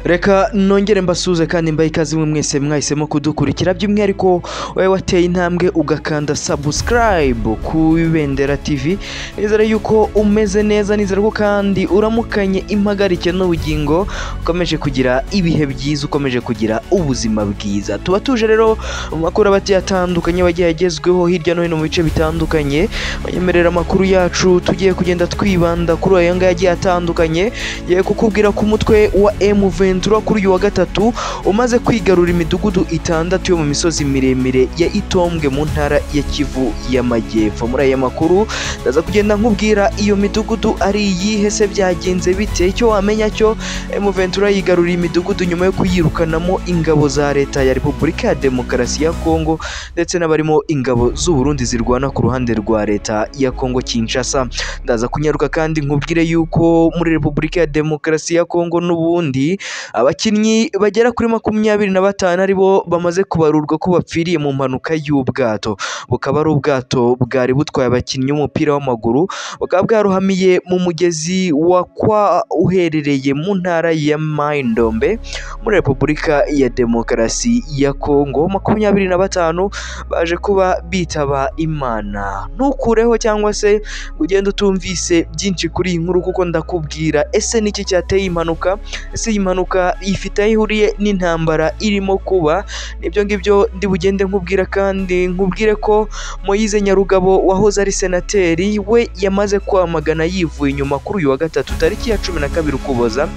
Reka nongere mbasuze kandi mbaye ikaze mwese mwahisemo kudukurikira by'umwihariko wowe wateye intambwe ugakanda subscribe ku Ibendera TV. Nizera yuko umeze neza, nizera ko kandi uramukanye impagarike n'ubugingo, ukomeje kugira ibihe byiza, ukomeje kugira ubuzima bwiza. Tuba tuje rero mu makuru abatiye atandukanye bagiye agezweho hirya no hino mu bice bitandukanye. Banyemerera amakuru yacu tugiye kugenda twibanda kuri aya ngaya agiye atandukanye. Ye kukubwira ku mutwe wa M23 kuri uyu wa gatatu umaze kwigarura imidugudu itandatu yo mu misozi miremire ya Itombwe mu ntara ya Kivu y'Amajyepfo. Muri aya makuru ndaza kugenda nkubwira iyo midugudu ari iyihe, se byagenze bite. Icyo wamenya cyo M23 yigaruriye imidugudu nyuma yo kuyirukanamo ingabo za leta ya Repubulika ya Demokarasi ya Kongo ndetse n'abarimo ingabo z'u Burundi zirwana ku ruhande rwa leta ya Kongo Kinshasa. Ndaza kunyaruka kandi nkubwire yuko muri Repubulika ya Demokarasi ya Kongo n'ubundi abakinnyi bagera kuri 25 aribo bamaze kubarurwa ko bapfiriye mu mpanuka y'ubwato. Bukaba ari ubwato bwari butwaye abakinnyi b'umupira w'amaguru, bukaba bwaruhamiye mu mugezi wa Kwa uherereye mu ntara ya Mai-Ndombe muri Repubulika ya Demokarasi ya Kongo. 25 baje kuba bitaba Imana. Ntukureho cyangwa se ugenda utumvise byinshi kuri iyi nkuru, kuko ndakubwira ese niki cyateye impanuka, ese iyi mpanuka ifite aho ihuriye n'intambara irimo kuba. Nibyo ngibyo ndi bugende nkubwira, kandi nkubwire ko Moise Nyarugabo wahoze ari senateri we yamaze kwamagana yivuye inyuma kuri uyu wa gatatu tariki ya 12 Ukuboza,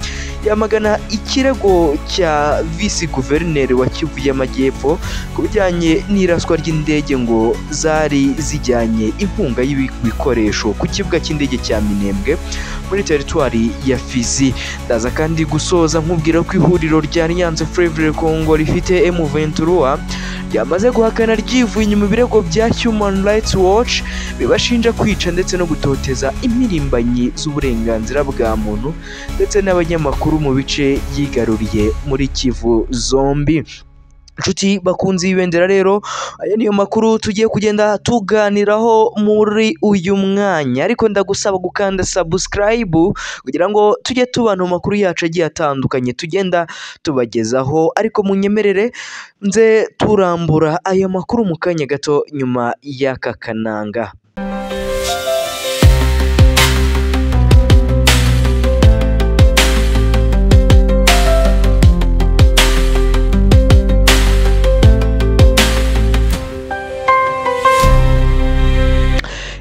yamagana ikirego cya visi guverineri wa Kivu y'Amajyepfo ku bijyanye n'iraswa ry'indege ngo zari zijyanye inkunga y'ibikoresho ku kibuga cy'indege cya Minembwe muri teritwari ya Fizi. Ndaza kandi gusoza nkubwira ko ihuriro rya Alliance Fleuve Congo rifite M23 ryamaze guhakana ryivuye inyuma ibirego bya Human Rights Watch bibashinja kwica ndetse no gutoteza impirimbanyi z'uburenganzira bwa muntu ndetse n'abanyamakuru mu bice yigaruriye muri Kivu zombi. Nshuti bakunze Ibendera rero, aya niyo makuru tugiye kugenda tuganiraho muri uyu mwanya, ariko ndagusaba gukanda subscribe kugira ngo tujye tubana mu makuru yacu agiye atandukanye tugenda tubagezaho. Ariko munyemerere nze turambura aya makuru mu kanya gato nyuma y'aka kananga.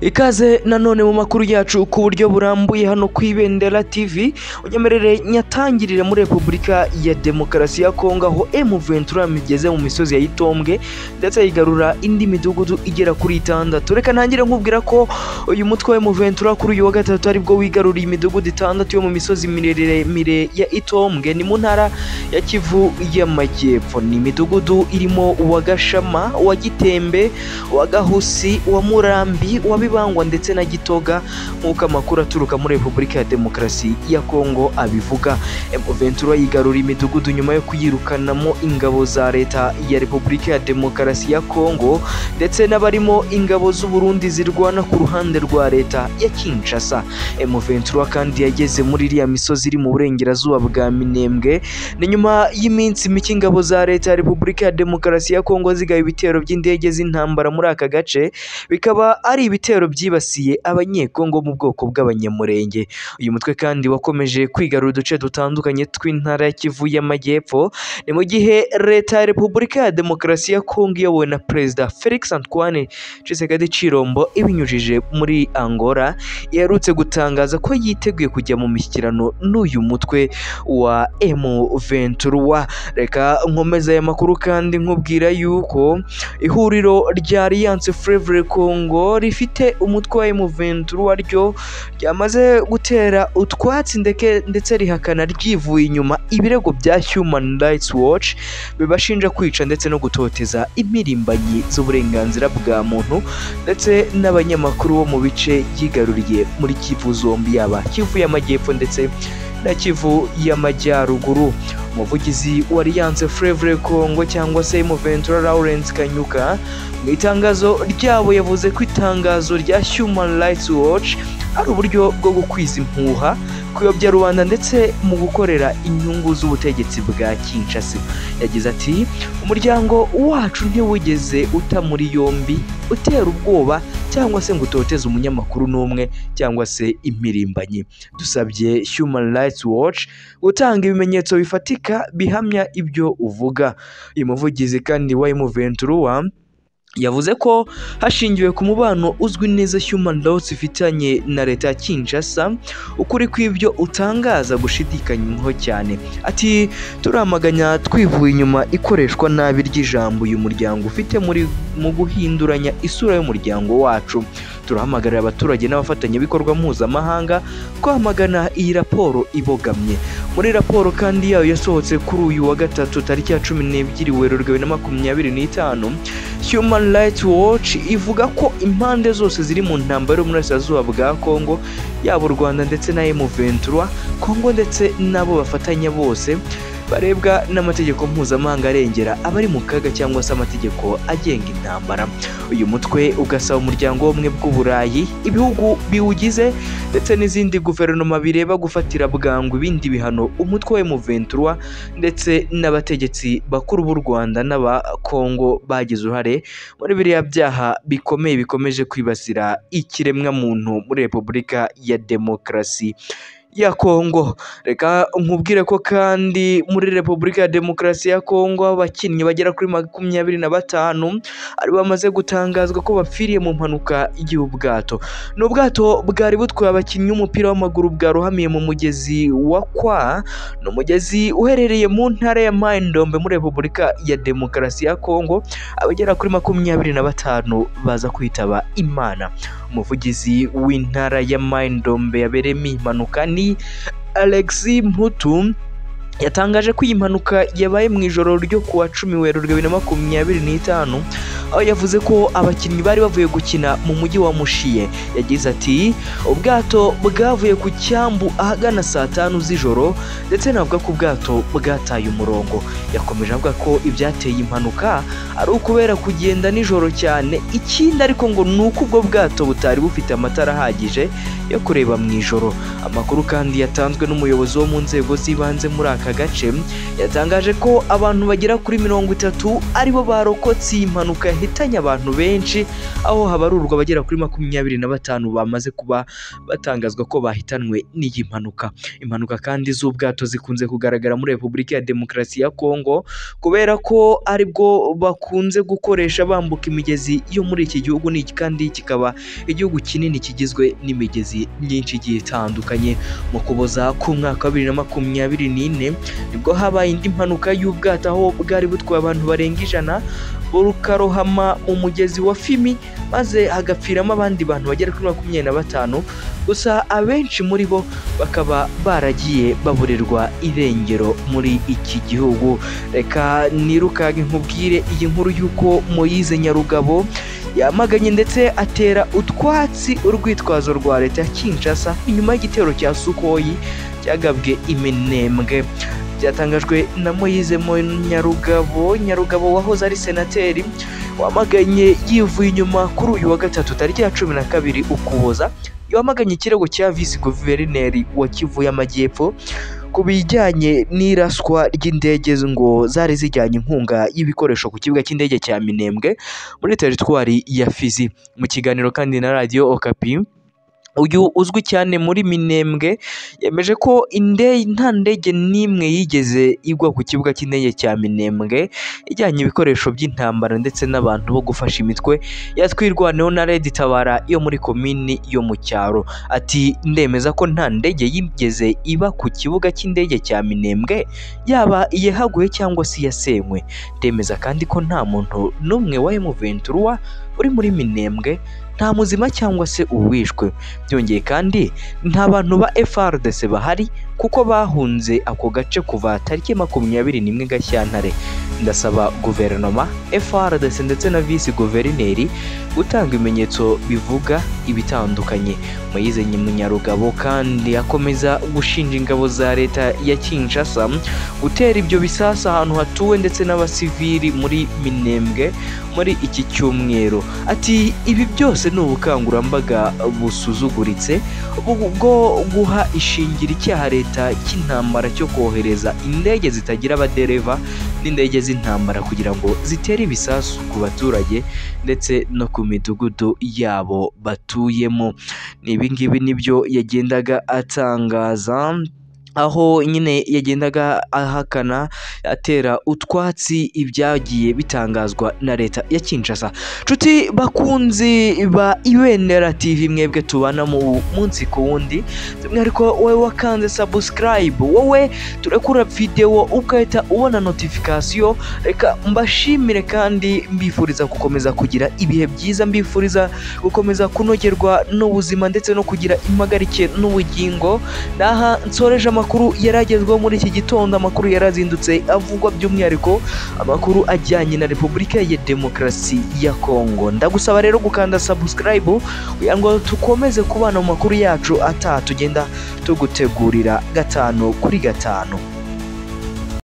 Ikaze nanone mu makuru yacu ku buryo burambuye hano ku Ibendera TV. Unyemerere nyatangirire muri Repubulika ya Demokarasi ya Kongo, aho M23 migeze mu misozi ya Itombwe ndetse yigarura indi midugudu igera kuri 6. Reka ntangire nkubwira ko uyu mutwe wa M23 kuri uyu wa gatatu aribwo wigaruriye imidugudu 6 yo mu misozi miremire ya Itombwe, ni mu ntara ya Kivu y'Amajyepfo. Ni imidugudu irimo uwa Gashama, uwa Gitembe, uwa Gahusi, uwa Murambi, uwa Bangwa ndetse na Gitoga, nk'uko amakuru aturuka muri Repubulika ya Demokarasi ya Kongo abivuga. M23 yigarura imidugudu nyuma yo kuyirukanamo ingabo za leta ya Repubulika ya Demokarasi ya Kongo ndetse n'abarimo ingabo z'u Burundi zirwana ku ruhande rwa leta ya Kinshasa. M23 kandi yageze muri iriya misozi iri mu burengerazuba bwa Minembwe ni nyuma y'iminsi mike ingabo za leta ya Repubulika ya Demokarasi ya Kongo zigaye ibitero by'indege z'intambara muri aka gace, bikaba ari ibitero byibasiye abanyekongo mu bwoko bw'abanyamurenge. Uyu mutwe kandi wakomeje kwigarura uduce dutandukanye tw'intara ya Kivu y'Amajyepfo, ni mu gihe leta ya Repubulika ya Demokarasi ya Kongo iyobowe na Perezida Felix Antoine Tshisekedi Chilombo ibinyujije muri Angola yaherutse gutangaza ko yiteguye kujya mu mishyikirano n'uyu mutwe wa M23. Reka nkomeza aya makuru kandi nkubwira yuko ihuriro rya Alliance Fleuve Congo rifite umutwe wa M23 ryo ryamaze gutera utwatsi ndetse rihakana ryivuye inyuma ibirego bya Human Rights Watch bibashinja kwica ndetse no gutoteza impirimbanyi z'uburenganzira bwa muntu ndetse n'abanyamakuru bo mu bice yigaruriye muri Kivu zombi, yaba Kivu y'Amajyepfo ndetse na Kivu y'Amajyaruguru. Umuvugizi wa Alliance Fleuve Congo cyangwa se M23 Lawrence Kanyuka mu itangazo ryabo yavuze ko itangazo rya Human Rights Watch ari uburyo bwo gukwiza impuha, kuyobya rubanda ndetse mu gukorera inyungu z'ubutegetsi bwa Kinshasa. Yagize ati umuryango wacu ntiwigeze uta muri yombi, utera ubwoba cyangwa se ngo utoteze umunyamakuru n'umwe cyangwa se impirimbanyi. Dusabye Human Rights Watch gutanga ibimenyetso bifatika bihamya ibyo uvuga. Uyu muvugizi kandi wa M23 yavuze ko hashingiwe ku mubano uzwi neza Human Rights ifitanye na leta ya Kinshasa, ukuri kw'ibyo utangaza gushidikanywaho cyane. Ati turamaganya twivuye inyuma ikoreshwa nabi ry'ijambo uyu muryango ufite mu guhinduranya isura y'umuryango wacu. Turahamagarira abaturage n'abafatanyabikorwa mpuzamahanga kwamagana iyi raporo ibogamye. Muri raporo kandi yayo yasohotse kuri uyu wa gatatu tariki ya 12 Werurwe 2025, Human Rights Watch ivuga ko impande zose ziri mu ntambaro muri Burasirazuba bwa Kongo, yaba u Rwanda ndetse na M23, Kongo ndetse nabo bafatanya bose barebwa n'amategeko mpuzamahanga arengera abari mu kaga cyangwa se amategeko agenga intambara. Uyu mutwe ugasaba umuryango w'ubumwe bw'Uburayi, ibihugu biwugize ndetse n'izindi guverinoma bireba gufatira bwangu ibindi bihano umutwe wa M23 ndetse n'abategetsi bakuru b'u Rwanda n'aba Kongo bagize uruhare muri biriya byaha bikomeye bikomeje kwibasira ikiremwa muntu muri Repubulika ya Demokarasi ya Kongo. Reka nkubwire ko kandi muri Repubulika ya Demokarasi ya Kongo abakinnyi bagera kuri 25 ari bamaze gutangazwa ko bapfiriye mu mpanuka y'ubwato. N'ubwato bwari butwaye abakinnyi umupira w'amaguru bwarohamiye mu mugezi wa Kwa, no mugezi uherereye mu ntara ya Mai-Ndombe muri Repubulika ya Demokarasi ya Kongo. Abagera kuri 25 baza kwitaba Imana. Umuvugizi w'intara ya Mai-Ndombe yabereyemo impanuka ni Alexis Mputu yatangaje ko iyi mpanuka yabaye mu ijoro ryo kuwa 10 Werurwe 2025, aho yavuze ko abakinnyi bari bavuye gukina mu mujyi wa Mushiye. Yagize ati ubwato bwavuye ku cyambu ahagana saa 5 z'ijoro ndetse navuga ko ubwato bwataye umurongo. Yakomeje avuga ko ibyateye impanuka ari ukubera kugenda nijoro cyane, ikindi ariko ngo nuko ubwo bwato butari bufite amatara ahagije yo kureba mu ijoro. Amakuru kandi yatanzwe n'umuyobozi wo mu nzego z'ibanze muri aka gace yatangaje ko abantu bagera kuri 30 aribo barokotse iyi mpanuka yahitanye abantu benshi, aho habarurwa bagera kuri 25 bamaze kuba batangazwa ko bahitanwe n'iyi mpanuka. Impanuka kandi z'ubwato zikunze kugaragara muri Repubulika ya Demokarasi ya Kongo kubera ko aribwo bakunze gukoresha bambuka imigezi yo muri iki gihugu, kandi kikaba igihugu kinini kigizwe n'imigezi myinshi igiye itandukanye. Mu kuboza ku mwaka wa 2024 nibwo habaye indi mpanuka y'ubwato aho bwari butwaye abantu barenga 100 bukarohama mu mugezi wa Fimi, maze hagapfiramo abandi bantu bagera kuri 25, gusa abenshi muri bo bakaba baragiye baburirwa irengero muri iki gihugu. Reka nirukage nkubwire iyi nkuru y'uko Moise Nyarugabo yamaganye ndetse atera utwatsi urwitwazo rwa leta ya Kinshasa inyuma y'igitero cya Sukoyi cyagabwe Iminembwe. Byatangajwe na Moise Nyarugabo wahoze ari senateri, wamaganye yivuye inyuma kuri uyu wa gatatu tariki ya 12 Ukuboza. Yamaganye ikirego cya vice guverineri wa Kivu y'Amajyepfo ku bijyanye n'iraswa ry'indege ngo zari zijyanye inkunga y'ibikoresho ku kibuga cy'indege cya Minembwe muri teritwari ya Fizi. Mu kiganiro kandi na Radio Okapi, uyu uzwi cyane muri Minembwe yemeje ko nta ndege n'imwe yigeze igwa ku kibuga cy'indege cya Minembwe ijyanye ibikoresho by'intambara ndetse n'abantu bo gufasha imitwe yatwirwaneho na Red Tabara yo muri komini yo mu cyaro. Ati ndemeza ko nta ndege yigeze iba ku kibuga cy'indege cya Minembwe, yaba iyahaguye cyangwa se yasenywe. Ndemeza kandi ko nta muntu n'umwe wa M23 uri muri Minembwe, nta muzima cyangwa se uwishwe. Byongeye kandi nta bantu ba FARDC bahari kuko bahunze ako gace kuva tariki 21 Gashyantare ndasaba guverinoma FRDC ndetse na visi guverineri gutanga ibimenyetso bivuga ibitandukanye. Moise Munyarugabo kandi akomeza gushinja ingabo za leta ya Kinshasa gutera ibyo bisasa ahantu hatuwe ndetse n'abasivili muri Minembwe muri iki cyumweru. Ati ibi byose ni ubukangurambaga busuzuguritse bwo guha ishingiro icyaha leta cy'intambara cyo kohereza indege zitagira abadereva n'indege z'intambara kugira ngo zitere ibisasu ku baturage ndetse no ku midugudu yabo batuyemo. Ibi ngibi nibyo yagendaga atangaza, aho nyine yagendaga ahakana atera utwatsi ibyagiye bitangazwa na leta ya Kinshasa. Nshuti bakunzi ba Ibendera TV, mwebwe tubana mu munsi ku wundi, by'umwihariko wowe wakanze subscribe, wowe turekura video ukahita ubona notification, reka mbashimire kandi mbifuriza gukomeza kugira ibihe byiza, mbifuriza gukomeza kunogerwa n'ubuzima ndetse no kugira impagarike n'ubugingo. Naha nsoreje amakuru yaragezweho muri iki gitondo, amakuru yarazindutse avugwa by'umwihariko amakuru ajyanye na Repubulika ya Demokarasi ya Kongo. Ndagusaba rero gukanda subscribe kugira ngo tukomeze kubana mu makuru yacu tugenda tugutegurira 5 kuri 5.